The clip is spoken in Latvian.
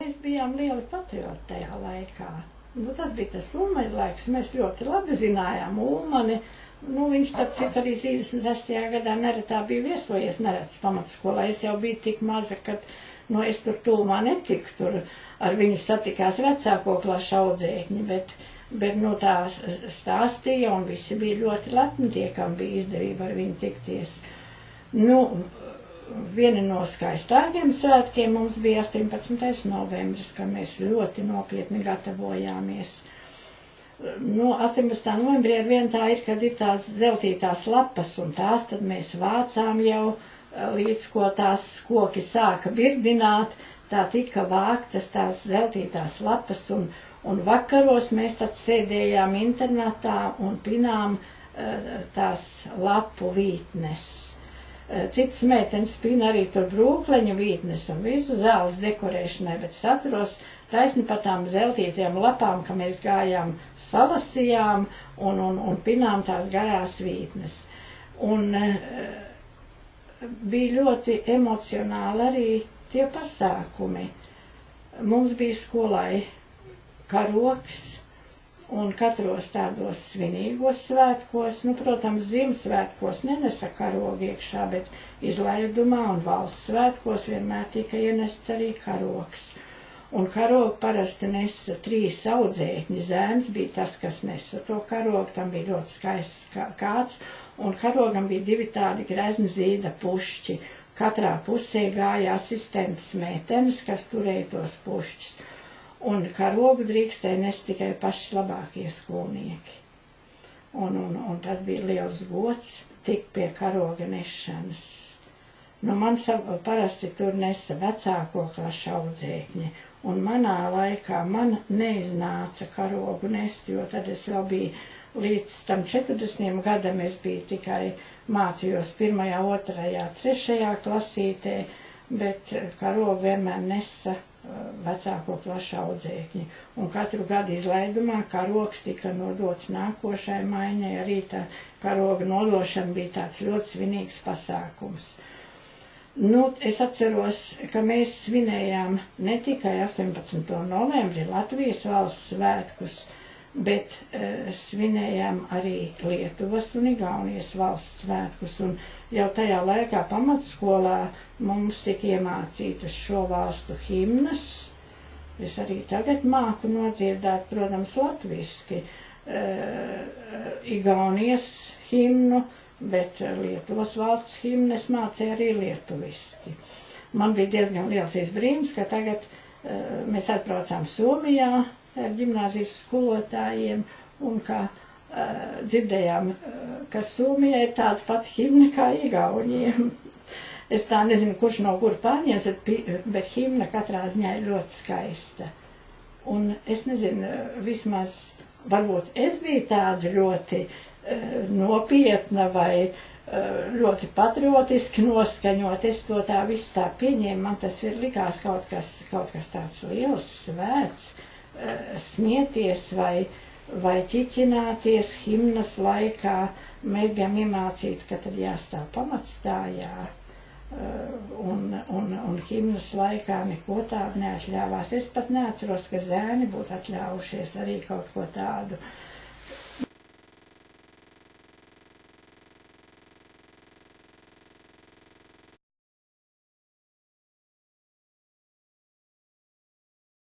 Mēs bijām lieli patrioti tajā laikā. Nu, tas bija tas Ulmaņa laiks, mēs ļoti labi zinājām Ulmani. Nu, viņš tad citu arī 36. gadā neretā bija viesojies neredz pamatskolā. Es jau biju tik maza, ka es tur tūmā netiku, tur ar viņu satikās vecāko klašu audzēkņi, bet tā stāstīja un visi bija ļoti lepni tie, kam bija izdevība ar viņu tikties. Nu, viena no skaistākiem svētkiem mums bija 18. novembris, kad mēs ļoti nopietni gatavojāmies. Nu, 18. novembrī ar vien tā ir, kad ir tās zeltītās lapas, un tās tad mēs vācām jau, līdz ko tās koki sāka birdināt, tā tika vāktas tās zeltītās lapas, un vakaros mēs tad sēdējām internetā un pinām tās lapu vītnes. Citas meitenes pina arī tur brūkleņu vītnes un visu zāles dekorēšanai, bet es atceros taisni par tām zeltītiem lapām, ka mēs gājām salasījām un pinām tās garās vītnes. Un bija ļoti emocionāli arī tie pasākumi. Mums bija skolai karogs, un katros tādos svinīgos svētkos, nu, protams, Ziemassvētkos nenesa karogu iekšā, bet izlaidumā un valsts svētkos vienmēr tika ienests arī karogs. Un karogu parasti nesa 3 audzēkņi, zēns bija tas, kas nesa to karogu, tam bija ļoti skaists kāds, un karogam bija 2 tādi grezni zīda pušķi. Katrā pusē gāja asistentes meitenes, kas turēja tos pušķus. Un karogu drīkstēja nest tikai paši labākie skolnieki. Un tas bija liels gods tikt pie karoga nešanas. Nu, man parasti tur nesa vecāko klašu audzēkņi, un manā laikā man neiznāca karogu nest, jo tad es vēl biju līdz tam 40 gadam, es biju tikai mācījos 1., 2., 3. klasītē, bet karogu vienmēr nesa vecāko klašu audzēkņi. Un katru gadu izlaidumā karogs tika nodots nākošai maiņai, arī tā karoga nodošana bija tāds ļoti svinīgs pasākums. Nu, es atceros, ka mēs svinējām ne tikai 18. novembri Latvijas valsts svētkus, bet svinējām arī Lietuvas un Igaunijas valsts svētkus, un jau tajā laikā pamatskolā mums tika iemācītas šo valstu himnas. Es arī tagad māku nodziedāt, protams, latviski, Igaunijas himnu, bet Lietuvas valsts himnu es mācīju arī lietuviski. Man bija diezgan liels izbrīns, ka tagad mēs aizbraucām Somijā ar ģimnāzijas skolotājiem, un ka dzirdējām, ka Somijai ir tāda pati himna kā Igauniem. Es tā nezinu, kurš no kur pārņems, bet himna katrā ziņā ir ļoti skaista. Un es nezinu, vismaz, varbūt es biju tāda ļoti nopietna vai ļoti patriotiski noskaņot. Es to tā visu tā pieņēmu, man tas likās kaut kas tāds liels svēts, smieties vai ķiķināties himnas laikā. Mēs bijām iemācīti, ka tad jāstāv pamatstājā, un himnas laikā neko tādu neatļāvās. Es pat neatceros, ka zēni būtu atļāvušies arī kaut ko tādu.